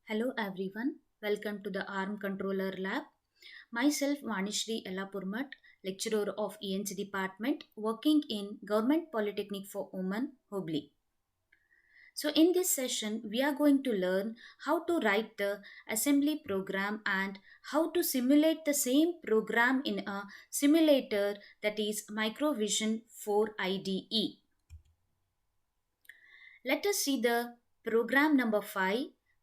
Hello everyone, welcome to the ARM Controller Lab. Myself Vanishri Ellapurmat, lecturer of ENC department working in Government Polytechnic for Women, Hubli. So in this session, we are going to learn how to write the assembly program and how to simulate the same program in a simulator, that is Microvision 4 IDE. Let us see the program number 5,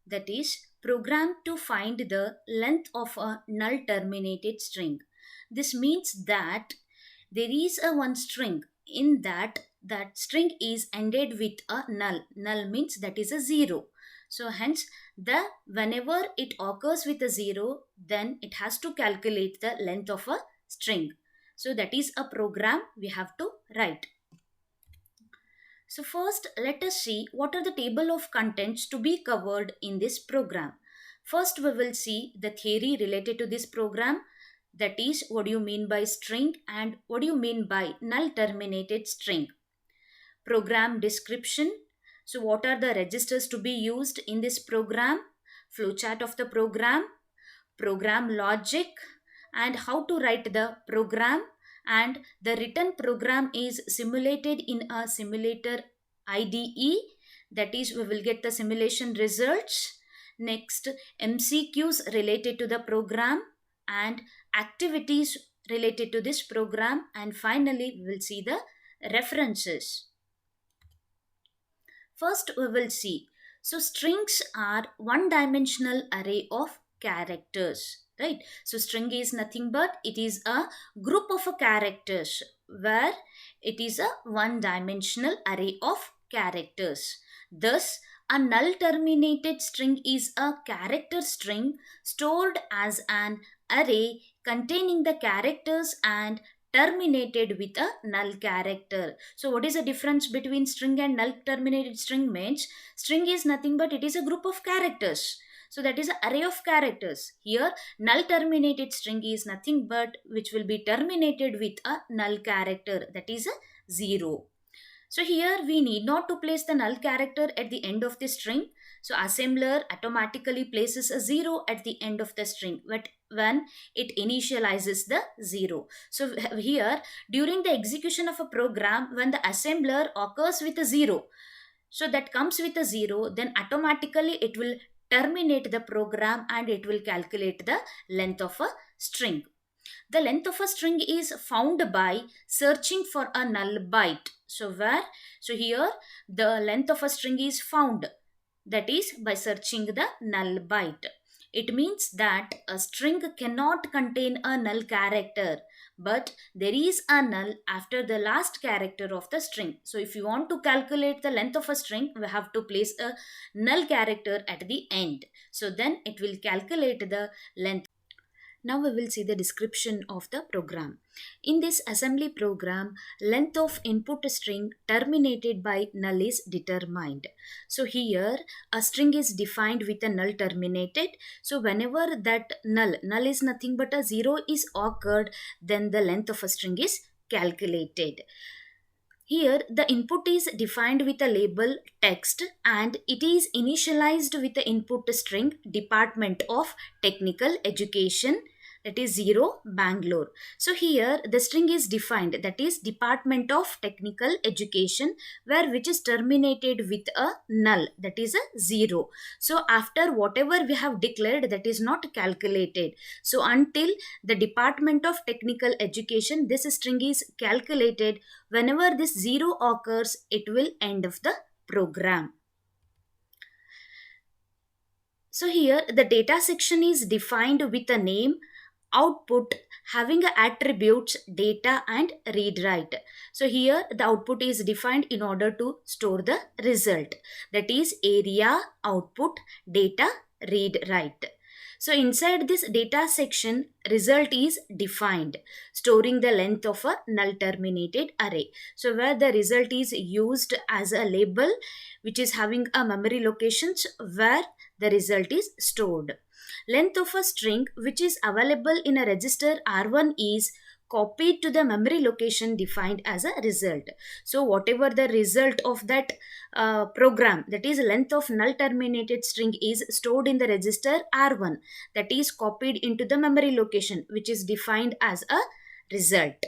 that is program to find the length of a null terminated string. This means that there is a one string in that string is ended with a null. Null means that is a zero. So hence the whenever it occurs with a zero, then it has to calculate the length of a string. So that is a program we have to write. So first let us see what are the table of contents to be covered in this program. First we will see the theory related to this program, that is what do you mean by string and what do you mean by null terminated string. Program description, so what are the registers to be used in this program, flowchart of the program logic, and how to write the program, and the written program is simulated in a simulator IDE, that is we will get the simulation results. Next, MCQs related to the program and activities related to this program, and finally we will see the references. First, we will see. So, strings are one dimensional array of characters, right? So, string is nothing but it is a group of characters where it is a one dimensional array of characters. Thus, a null terminated string is a character string stored as an array containing the characters and terminated with a null character. So what is the difference between string and null terminated string? Means string is nothing but it is a group of characters, so that is an array of characters. Here null terminated string is nothing but which will be terminated with a null character, that is a 0. So here we need not to place the null character at the end of the string. So assembler automatically places a 0 at the end of the string but when it initializes the 0. So here during the execution of a program, when the assembler occurs with a 0, so that comes with a 0, then automatically it will terminate the program and it will calculate the length of a string. The length of a string is found by searching for a null byte. So here the length of a string is found, that is by searching the null byte. It means that a string cannot contain a null character, but there is a null after the last character of the string. So if you want to calculate the length of a string, we have to place a null character at the end. So then it will calculate the length. Now we will see the description of the program. In this assembly program, length of input string terminated by null is determined. So here a string is defined with a null terminated. So whenever that null is nothing but a 0 is occurred, then the length of a string is calculated. Here, the input is defined with a label text and it is initialized with the input string Department of Technical Education, that is 0 Bangalore. So here the string is defined, that is Department of Technical Education, where which is terminated with a null, that is a 0. So after whatever we have declared, that is not calculated. So until the Department of Technical Education, this string is calculated. Whenever this 0 occurs, it will end of the program. So here the data section is defined with a name, output having attributes data and read write. So here the output is defined in order to store the result, that is area output data read write. So inside this data section, result is defined, storing the length of a null terminated array. So where the result is used as a label which is having a memory locations where the result is stored. Length of a string which is available in a register R1 is copied to the memory location defined as a result. So whatever the result of that program, that is length of null terminated string, is stored in the register R1, that is copied into the memory location which is defined as a result.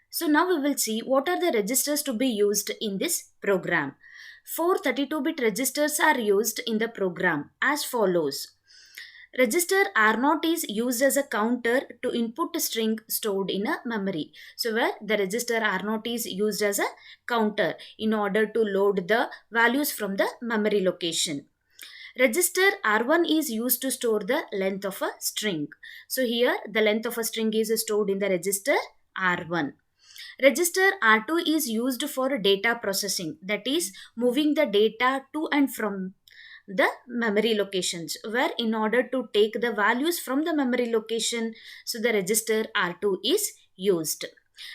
So now we will see what are the registers to be used in this program. Four 32-bit registers are used in the program as follows. Register R0 is used as a counter to input a string stored in a memory. So where the register R0 is used as a counter in order to load the values from the memory location. Register R1 is used to store the length of a string. So here the length of a string is stored in the register R1. Register R2 is used for data processing, that is moving the data to and from the memory locations, where in order to take the values from the memory location, so the register R2 is used.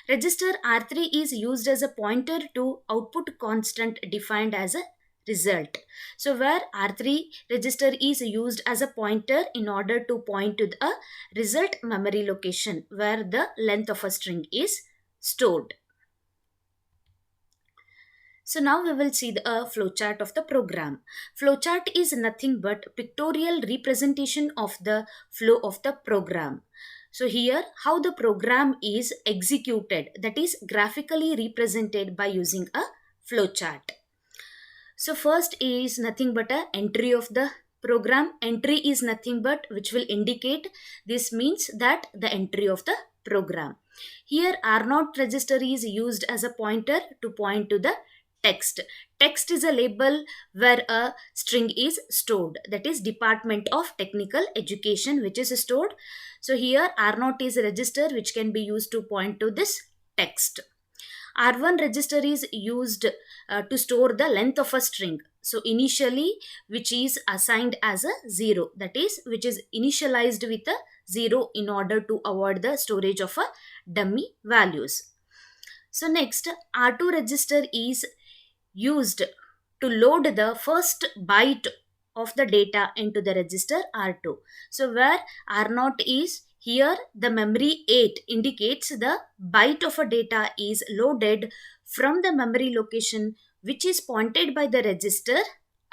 Register R3 is used as a pointer to output constant defined as a result. So where R3 register is used as a pointer in order to point to a result memory location where the length of a string is stored. So now we will see the flowchart of the program. Flowchart is nothing but pictorial representation of the flow of the program. So here how the program is executed, that is graphically represented by using a flowchart. So first is nothing but a entry of the program. Entry is nothing but which will indicate, this means that the entry of the program. Here R0 register is used as a pointer to point to the text. Text is a label where a string is stored, that is Department of Technical Education which is stored. So here R0 is a register which can be used to point to this text. R1 register is used to store the length of a string. So initially which is assigned as a 0, that is which is initialized with a 0 in order to avoid the storage of a dummy values. So next R2 register is used to load the first byte of the data into the register R2. So where R0 is, here the memory 8 indicates the byte of a data is loaded from the memory location which is pointed by the register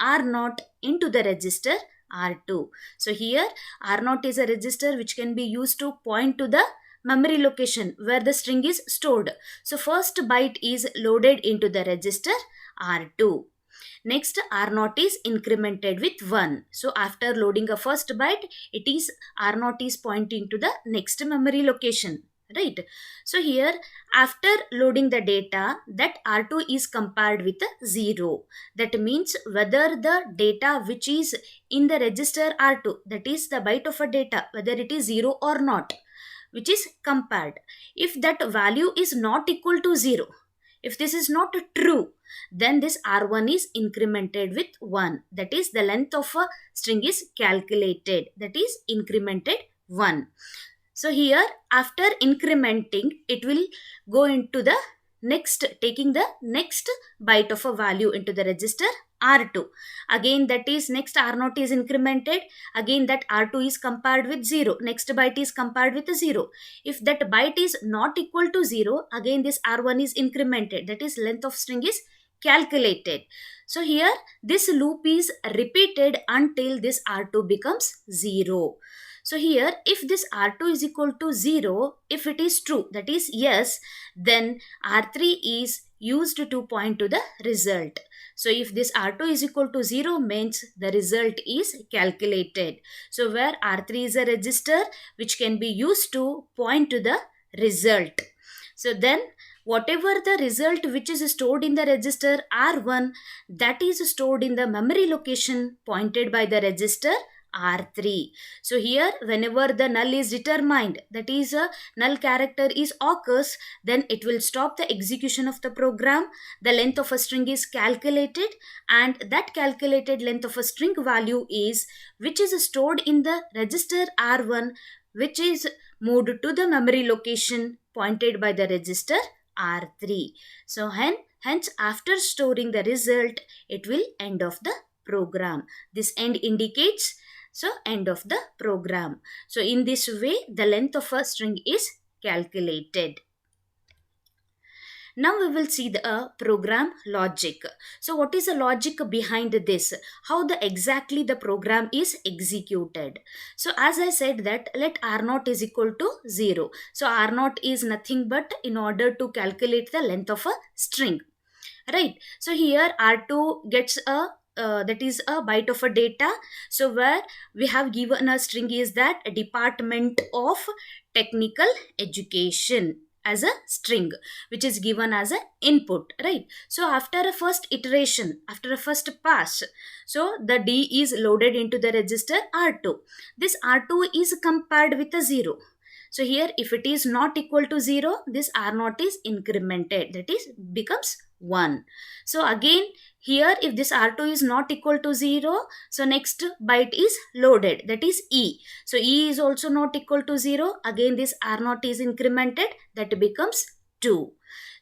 R0 into the register R2. So here R0 is a register which can be used to point to the memory location where the string is stored. So first byte is loaded into the register R2. Next R0 is incremented with 1. So after loading a first byte, it is R0 is pointing to the next memory location. Right. So here after loading the data, that R2 is compared with a 0. That means whether the data which is in the register R2, that is the byte of a data, whether it is 0 or not, which is compared. If that value is not equal to 0, if this is not true, then this R1 is incremented with 1. That is the length of a string is calculated, that is incremented 1. So here after incrementing, it will go into the next, taking the next byte of a value into the register R2. Again that is next R0 is incremented. Again that R2 is compared with 0. Next byte is compared with a 0. If that byte is not equal to 0, again this R1 is incremented. That is length of string is calculated. So here this loop is repeated until this R2 becomes 0. So here if this R2 is equal to 0, if it is true, that is yes, then R3 is used to point to the result. So if this R2 is equal to 0 means the result is calculated. So where R3 is a register which can be used to point to the result. So then whatever the result which is stored in the register R1, that is stored in the memory location pointed by the register R3. So here whenever the null is determined, that is a null character is occurs, then it will stop the execution of the program. The length of a string is calculated and that calculated length of a string value is which is stored in the register R1, which is moved to the memory location pointed by the register R3. So hence after storing the result, it will end of the program. This end indicates So end of the program. So in this way the length of a string is calculated. Now we will see the program logic. So what is the logic behind this? How the exactly the program is executed? So as I said that let r naught is equal to 0. So r naught is nothing but in order to calculate the length of a string, right? So here r2 gets a that is a byte of a data. So where we have given a string is that Department of Technical Education as a string, which is given as a input, right? So after a first iteration, after a first pass, so the d is loaded into the register r2. This r2 is compared with a 0. So here if it is not equal to 0, this r naught is incremented, that is becomes 1. So again here if this r2 is not equal to 0, so next byte is loaded, that is e. So e is also not equal to 0, again this r naught is incremented, that becomes 2.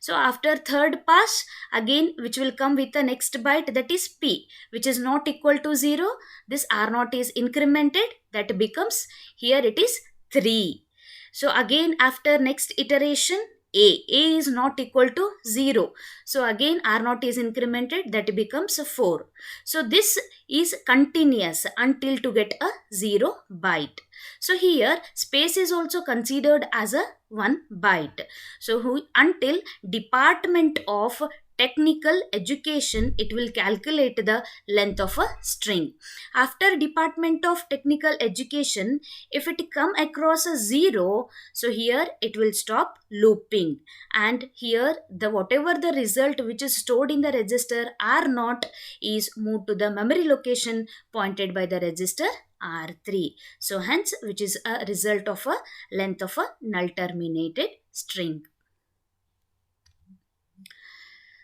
So after third pass, again which will come with the next byte, that is p, which is not equal to 0, this r naught is incremented, that becomes here it is 3. So again after next iteration, a is not equal to 0. So again r naught is incremented, that becomes 4. So this is continuous until to get a 0 byte. So here space is also considered as a 1 byte. So until Department of Technical Education, it will calculate the length of a string. After Department of Technical Education, if it come across a 0, so here it will stop looping, and here the whatever the result which is stored in the register r0 is moved to the memory location pointed by the register r3. So hence which is a result of a length of a null terminated string.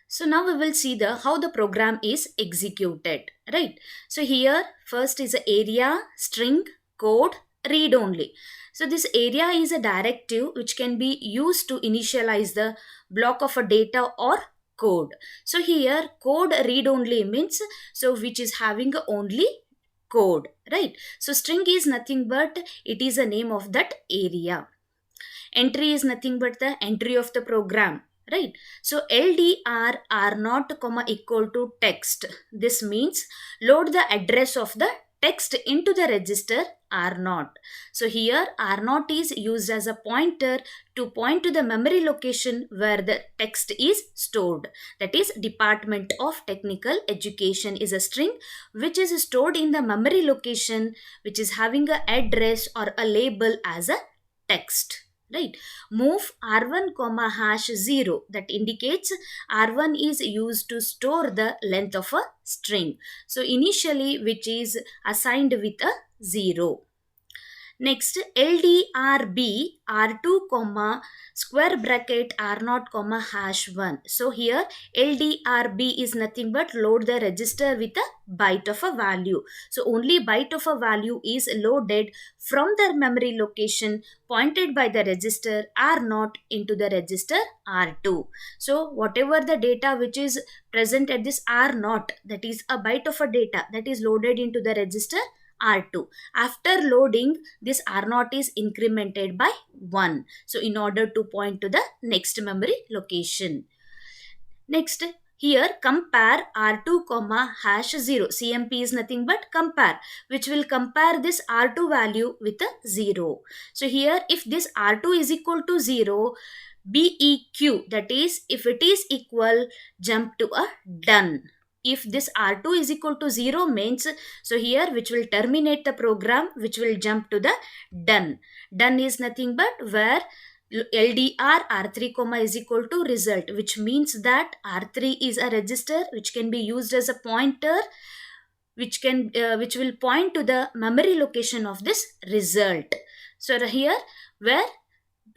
So now we will see the how the program is executed, right? So here first is a area, string, code, read only. So this area is a directive which can be used to initialize the block of a data or code. So here code read only means so which is having only code, right? So string is nothing but it is a name of that area. Entry is nothing but the entry of the program, right? So ldr r not comma equal to text, this means load the address of the text into the register r0. So here r0 is used as a pointer to point to the memory location where the text is stored, that is Department of Technical Education is a string which is stored in the memory location which is having a address or a label as a text, right? Move r1 comma hash 0, that indicates r1 is used to store the length of a string, so initially which is assigned with a 0. Next ldrb r2 comma square bracket r0 comma hash 1. So here ldrb is nothing but load the register with a byte of a value. So only byte of a value is loaded from the memory location pointed by the register r0 into the register r2. So whatever the data which is present at this r0, that is a byte of a data that is loaded into the register r2. After loading, this r0 is incremented by 1. So in order to point to the next memory location. Next, here compare r2 comma hash 0. CMP is nothing but compare, which will compare this r2 value with a 0. So here if this r2 is equal to 0, BEQ, that is if it is equal, jump to a done. If this r2 is equal to 0 means, so here which will terminate the program, which will jump to the done. Done is nothing but where ldr r3 comma is equal to result, which means that r3 is a register which can be used as a pointer which will point to the memory location of this result. So here where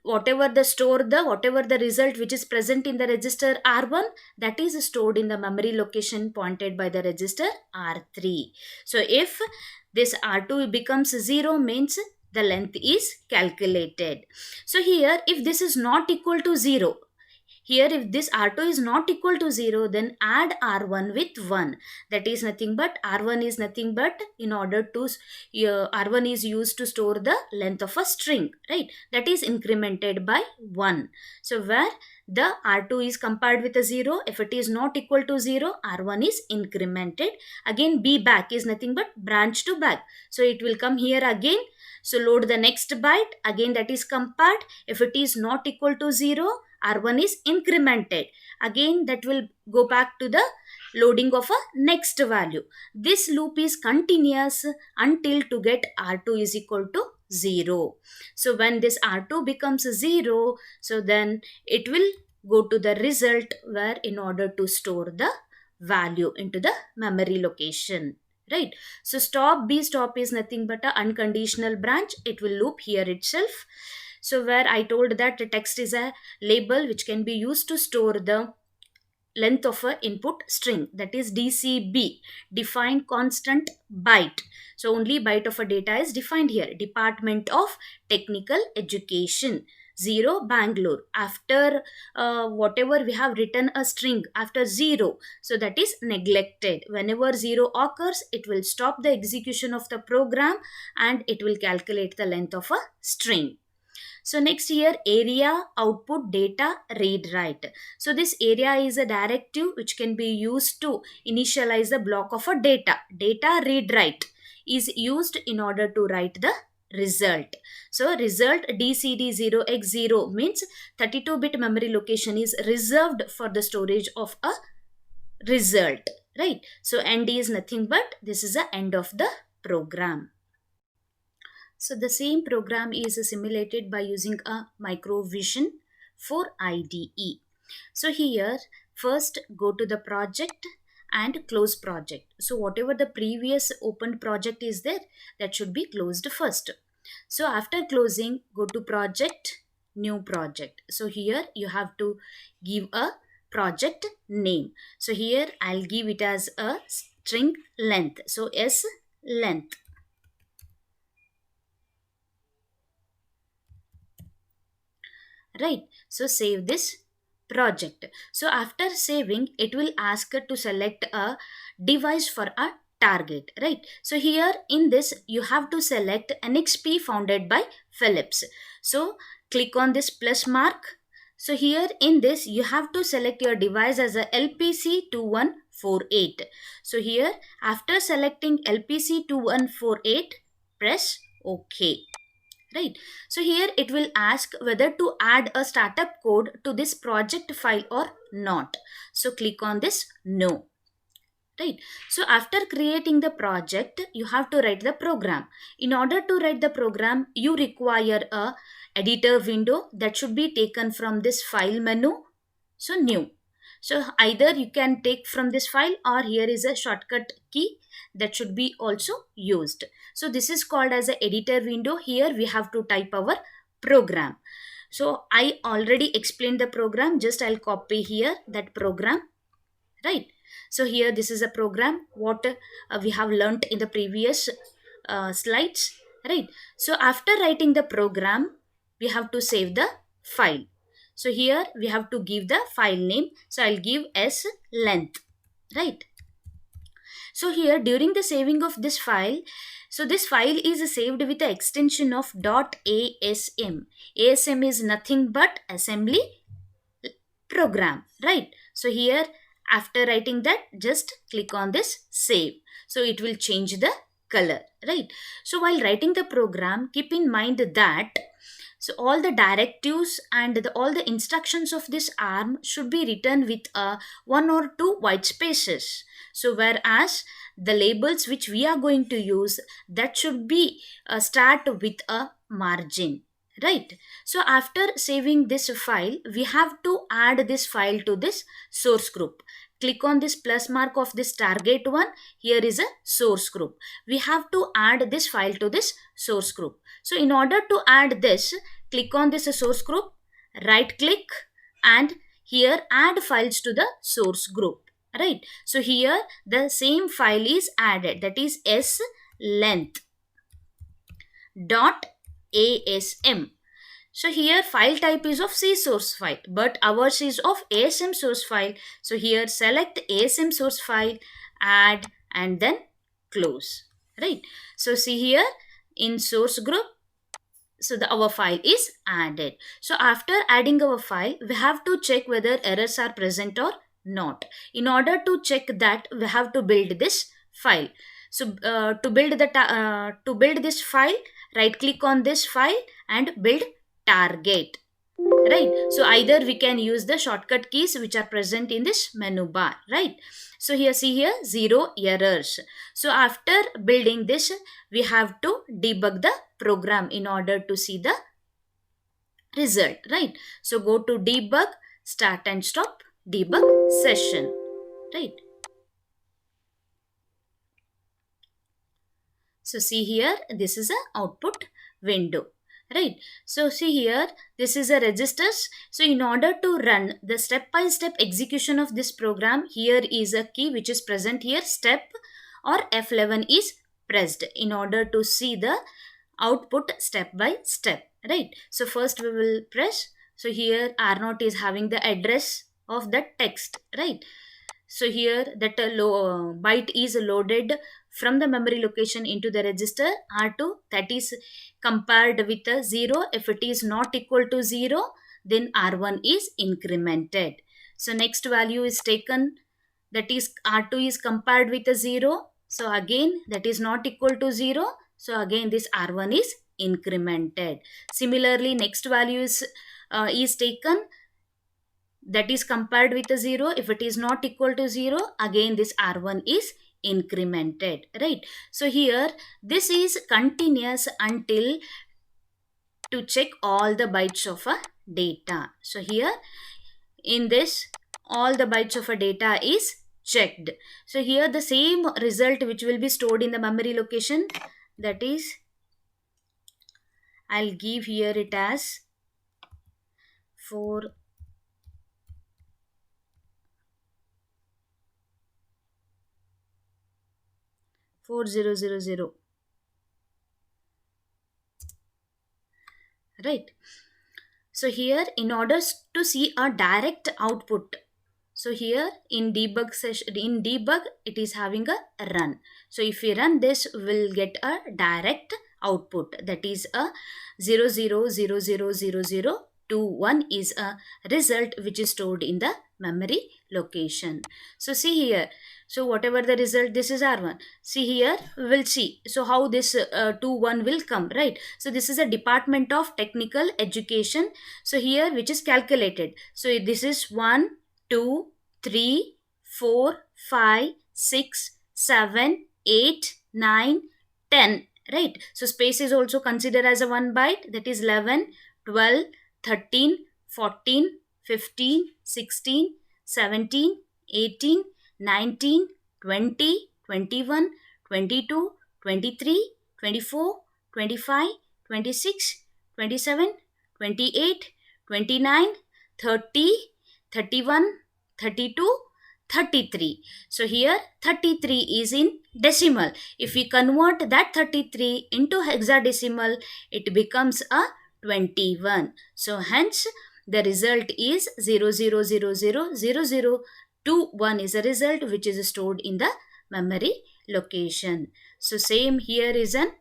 whatever the result which is present in the register r1, that is stored in the memory location pointed by the register r3. So if this r2 becomes 0 means the length is calculated. So here if this is not equal to 0, Here if this R2 is not equal to 0, then add R1 with 1. That is nothing but R1 is nothing but in order to R1 is used to store the length of a string, right? That is incremented by 1. So where the R2 is compared with a 0, if it is not equal to 0, R1 is incremented. Again B back is nothing but branch to back. So it will come here again. So load the next byte, again that is compared. If it is not equal to 0, R1 is incremented. Again that will go back to the loading of a next value. This loop is continuous until to get R2 is equal to 0. So when this R2 becomes 0, so then it will go to the result where in order to store the value into the memory location, right? So stop B stop is nothing but a unconditional branch. It will loop here itself. So where I told that the text is a label which can be used to store the length of a input string, that is DCB, defined constant byte. So only byte of a data is defined here. Department of Technical Education, 0 Bangalore. After whatever we have written a string after 0, so that is neglected. Whenever 0 occurs, it will stop the execution of the program and it will calculate the length of a string. So next here, area output data read write. So this area is a directive which can be used to initialize the block of a data. Data read write is used in order to write the result. So result DCD0x0 means 32-bit memory location is reserved for the storage of a result, right? So end is nothing but this is the end of the program. So the same program is simulated by using a Microvision for IDE. So here first go to the project and close project. So whatever the previous opened project is there, that should be closed first. So after closing, go to project, new project. So here you have to give a project name. So here I'll give it as a string length. So S length. Right, so save this project. So after saving, it will ask to select a device for a target, right? So here in this you have to select NXP founded by Philips. So click on this plus mark. So here in this you have to select your device as a LPC2148. So here after selecting LPC2148, press OK. Right, so here it will ask whether to add a startup code to this project file or not. So click on this no. Right, so after creating the project, you have to write the program. In order to write the program, you require a editor window that should be taken from this file menu. So new. So either you can take from this file or here is a shortcut key that should be also used. So this is called as a editor window. Here we have to type our program. So I already explained the program. Just I'll copy here that program. Right. So here this is a program what we have learnt in the previous slides. Right. So after writing the program, we have to save the file. So here we have to give the file name. So I'll give S length. Right. So here during the saving of this file, so this file is saved with the extension of .asm. ASM is nothing but assembly program, right? So here after writing that, just click on this save. So it will change the color, right? So while writing the program, keep in mind that so all the directives and all the instructions of this ARM should be written with one or two white spaces. So whereas the labels which we are going to use, that should be start with a margin, right? So after saving this file, we have to add this file to this source group. Click on this plus mark of this target one. Here is a source group. We have to add this file to this source group. So in order to add this, click on this source group, right click, and here add files to the source group, right? So here the same file is added, that is slength.asm. So here file type is of C source file, but ours is of ASM source file. So here select ASM source file, add, and then close. Right. So see here in source group, so our file is added. So after adding our file, we have to check whether errors are present or not. In order to check that, we have to build this file. So to build this file, right click on this file and build target. Right. So either we can use the shortcut keys which are present in this menu bar. Right. So here see here 0 errors. So after building this, we have to debug the program in order to see the result. Right. So go to debug, start and stop debug session. Right. So see here, this is a output window. Right. So see here, this is a registers. So in order to run the step-by-step execution of this program, here is a key which is present here, step or F11 is pressed in order to see the output step by step. Right. So first we will press. So here R0 is having the address of the text. Right. So here that byte is loaded from the memory location into the register R2, that is compared with a 0. If it is not equal to 0, then R1 is incremented. So next value is taken, that is R2 is compared with a 0. So again that is not equal to 0. So again this R1 is incremented. Similarly next value is taken, that is compared with a 0. If it is not equal to 0, again this R1 is incremented. Right. So here this is continuous until to check all the bytes of a data. So here in this all the bytes of a data is checked. So here the same result which will be stored in the memory location, that is I'll give here it as 4 4000. Right. So here in order to see a direct output, so here in debug session, in debug it is having a run. So if we run this, we'll get a direct output, that is a 00000021 is a result which is stored in the memory location. So see here, so whatever the result, this is R1. See here we will see so how this 21 will come. Right. So this is a Department of Technical Education. So here which is calculated. So this is 1 2 3 4 5 6 7 8 9 10. Right. So space is also considered as a 1 byte, that is 11 12 13 14 15 16 17 18 19 20 21 22 23 24 25 26 27 28 29 30 31 32 33. So here 33 is in decimal. If we convert that 33 into hexadecimal, it becomes a 21. So hence the result is 00000021 is a result which is stored in the memory location. So same here is an,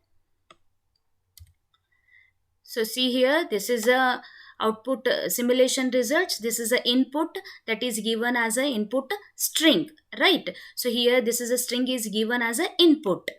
so see here this is a output simulation results. This is a input that is given as a input string. Right. So here this is a string is given as a input.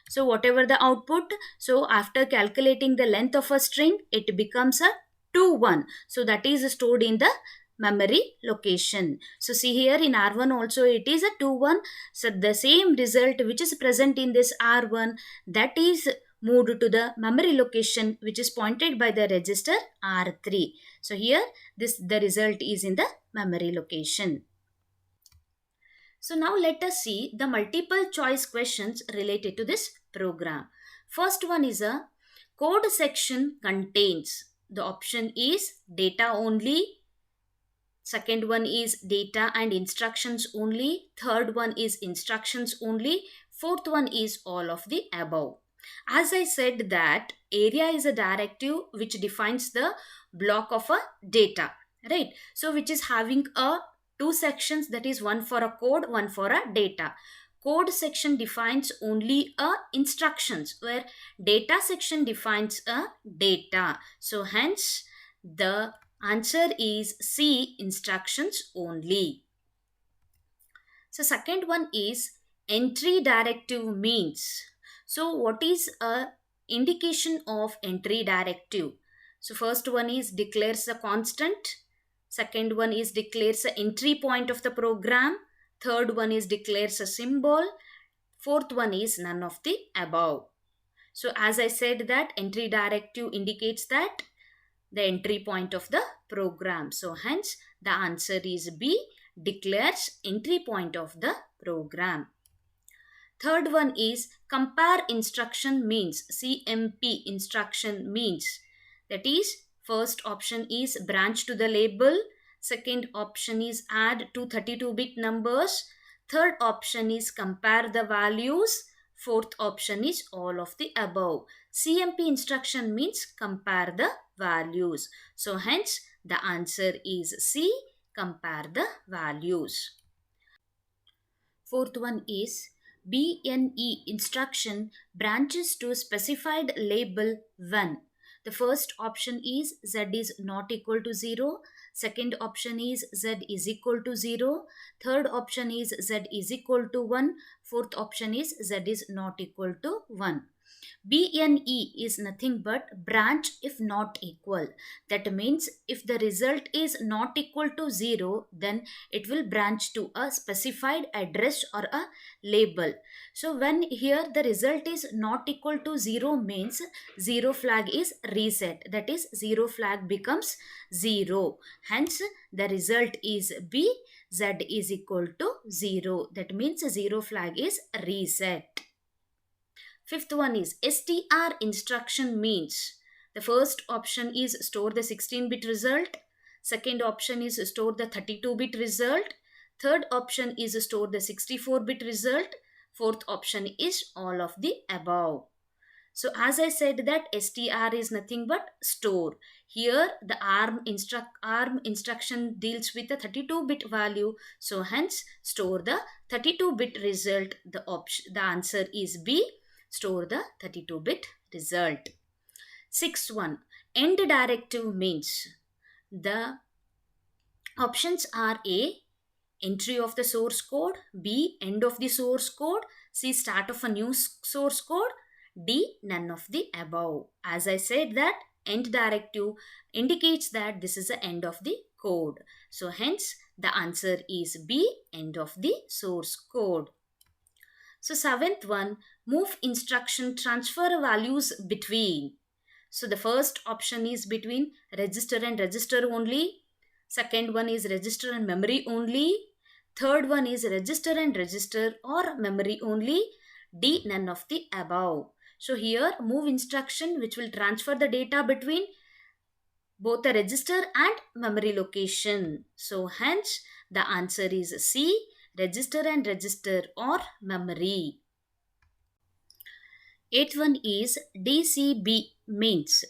So whatever the output, so after calculating the length of a string, it becomes a 21. So that is stored in the memory location. So see here in R1 also it is a 21. So the same result which is present in this R1, that is moved to the memory location which is pointed by the register R3. So here the result is in the memory location. So now let us see the multiple choice questions related to this program. First one is a code section contains. The option is data only. Second one is data and instructions only. Third one is instructions only. Fourth one is all of the above. As I said that area is a directive which defines the block of a data, right? So which is having a two sections, that is one for a code, one for a data. Code section defines only a instructions, where data section defines a data. So hence the answer is C, instructions only. So second one is entry directive means. So what is a indication of entry directive? So first one is declares a constant. Second one is declares a entry point of the program. Third one is declares a symbol. Fourth one is none of the above. So as I said that entry directive indicates that the entry point of the program. So hence the answer is B, declares entry point of the program. Third one is compare instruction means, CMP instruction means. That is, first option is branch to the label, second option is add to 32-bit numbers, third option is compare the values, fourth option is all of the above. CMP instruction means compare the values. So hence the answer is C, compare the values. Fourth one is BNE instruction branches to specified label when. The first option is Z is not equal to 0. Second option is Z is equal to 0. Third option is Z is equal to 1. Fourth option is Z is not equal to 1. BNE is nothing but branch if not equal. That means if the result is not equal to 0, then it will branch to a specified address or a label. So when here the result is not equal to 0 means 0 flag is reset. That is 0 flag becomes 0. Hence the result is B, Z is equal to 0. That means 0 flag is reset. Fifth one is STR instruction means. The first option is store the 16-bit result. Second option is store the 32-bit result. Third option is store the 64-bit result. Fourth option is all of the above. So as I said that STR is nothing but store. Here the ARM instruction deals with the 32-bit value. So hence store the 32-bit result. The answer is B, store the 32-bit result. Sixth one, end directive means. The options are A, entry of the source code, B, end of the source code, C, start of a new source code, D, none of the above. As I said that end directive indicates that this is the end of the code. So hence the answer is B, end of the source code. So seventh one, move instruction transfer values between. So the first option is between register and register only. Second one is register and memory only. Third one is register and register or memory only. D, none of the above. So here move instruction which will transfer the data between both the register and memory location. So hence the answer is C, register and register or memory. Eighth one is DCB means.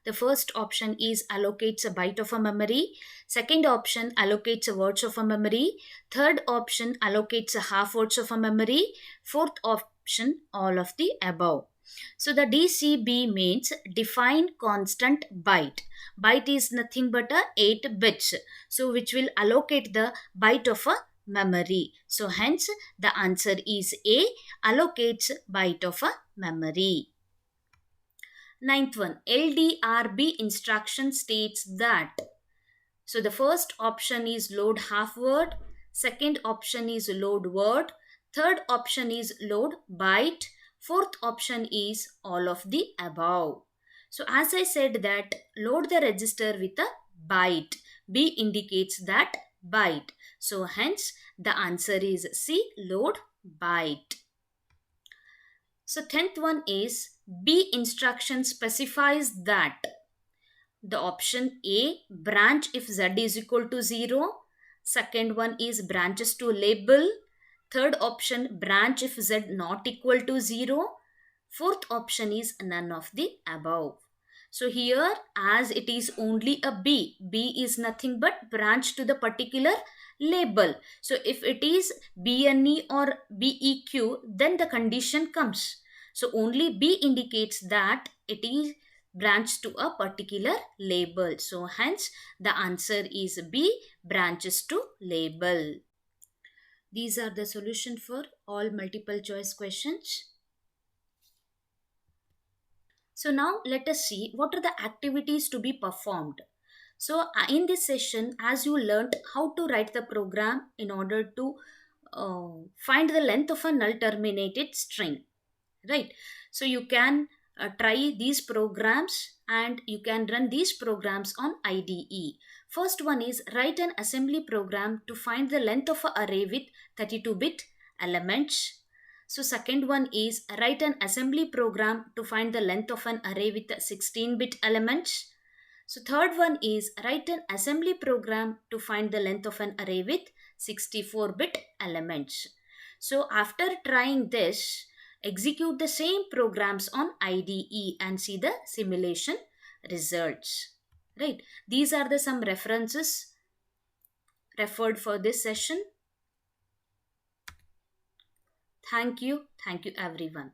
The first option is allocates a byte of a memory. Second option allocates a words of a memory. Third option allocates a half words of a memory. Fourth option all of the above. So the DCB means define constant byte. Byte is nothing but a 8 bits. So which will allocate the byte of a memory. So hence the answer is A, allocates byte of a memory. Ninth one, LDRB instruction states that. So the first option is load half word, second option is load word, third option is load byte, fourth option is all of the above. So as I said that load the register with a byte. B indicates that byte. So hence the answer is C, load byte. So 10th one is B instruction specifies that. The option A, branch if Z is equal to 0. Second one is branches to label. Third option, branch if Z not equal to 0. Fourth option is none of the above. So here, as it is only a B is nothing but branch to the particular label. So if it is BNE or BEQ, then the condition comes. So only B indicates that it is branched to a particular label. So hence the answer is B, branches to label. These are the solution for all multiple choice questions. So now let us see what are the activities to be performed. So in this session, as you learnt how to write the program in order to find the length of a null terminated string, right? So you can try these programs and you can run these programs on IDE. First one is write an assembly program to find the length of an array with 32-bit elements. So second one is write an assembly program to find the length of an array with 16-bit elements. So third one is write an assembly program to find the length of an array with 64-bit elements. So after trying this, execute the same programs on IDE and see the simulation results. Right. These are the some references referred for this session. Thank you. Thank you everyone.